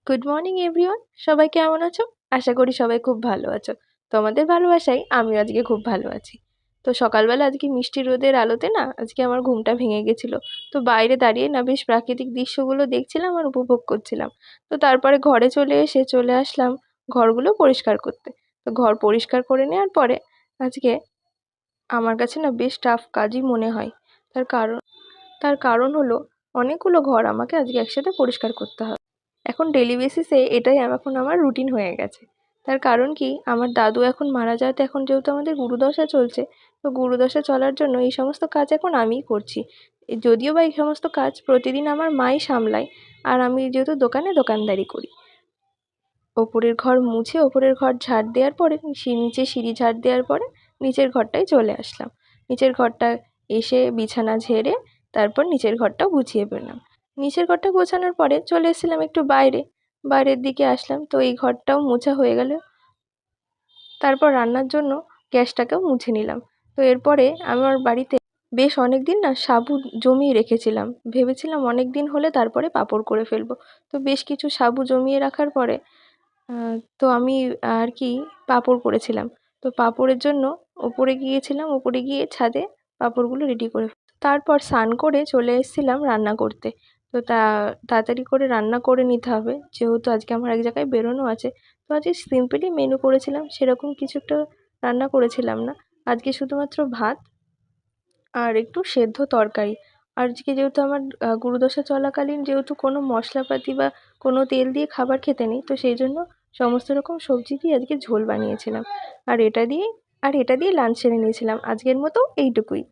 Good morning everyone, সবাই কেমন আছো? আশা করি সবাই খুব ভালো আছো। তোমাদের ভালোবাসায় আমিও আজকে খুব ভালো আছি। তো সকালবেলা আজকে মিষ্টি রোদের আলোতে না আজকে আমার ঘুমটা ভেঙে গেছিলো। তো বাইরে দাঁড়িয়ে না বেশ প্রাকৃতিক দৃশ্যগুলো দেখছিলাম আর উপভোগ করছিলাম। তো তারপরে ঘরে চলে আসলাম ঘরগুলো পরিষ্কার করতে। তো ঘর পরিষ্কার করে নেওয়ার পরে আজকে আমার কাছে না বেশ টাফ কাজই মনে হয়। তার কারণ তার কারণ হলো অনেকগুলো ঘর আমাকে আজকে একসাথে পরিষ্কার করতে হবে। এখন ডেইলি বেসিসে এটাই এখন আমার রুটিন হয়ে গেছে। তার কারণ কি, আমার দাদু এখন মারা যাওয়াতে এখন যেহেতু আমাদের গুরুদশা চলছে, তো গুরুদশা চলার জন্য এই সমস্ত কাজ এখন আমিই করছি। যদিও বা এই সমস্ত কাজ প্রতিদিন আমার মাই সামলায়, আর আমি যেহেতু দোকানদারি করি। ওপরের ঘর মুছে ওপরের ঘর ঝাড় দেওয়ার পরে নিচে সিঁড়ি ঝাড় দেওয়ার পরে নিচের ঘরটায় চলে আসলাম। নিচের ঘরটা এসে বিছানা ঝেড়ে তারপর নিচের ঘরটাও গুছিয়ে ফেললাম। নিচের ঘরটা গোছানোর পরে চলে এসেছিলাম একটু বাইরের দিকে আসলাম, তো এই ঘরটাও মোছা হয়ে গেল। তারপর রান্নার জন্য গ্যাসটাকেও মুছে নিলাম। তো এরপরে আমার বাড়িতে বেশ অনেক দিন না সাবু জমিয়ে রেখেছিলাম, ভেবেছিলাম অনেক দিন হলে তারপরে পাঁপড় করে ফেলবো। তো বেশ কিছু সাবু জমিয়ে রাখার পরে তো আমি আর কি পাঁপড় করেছিলাম। তো পাঁপড়ের জন্য ওপরে গিয়ে ছাদে পাঁপড়গুলো রেডি করে তারপর স্নান করে চলে এসেছিলাম রান্না করতে। তো তাড়াতাড়ি করে রান্না করে নিতে হবে, যেহেতু আজকে আমার এক জায়গায় বেরোনো আছে। তো আজকে সিম্পলি মেনু করেছিলাম, সেরকম কিছু একটা রান্না করেছিলাম না। আজকে শুধুমাত্র ভাত আর একটু সেদ্ধ তরকারি। আর আজকে যেহেতু আমার গুরুদশা চলাকালীন যেহেতু কোনো মশলাপাতি বা কোনো তেল দিয়ে খাবার খেতে নেই, তো সেই জন্য সমস্ত রকম সবজি দিয়ে আজকে ঝোল বানিয়েছিলাম। আর এটা দিয়ে লাঞ্চ সেরে নিয়েছিলাম। আজকের মতো এইটুকুই।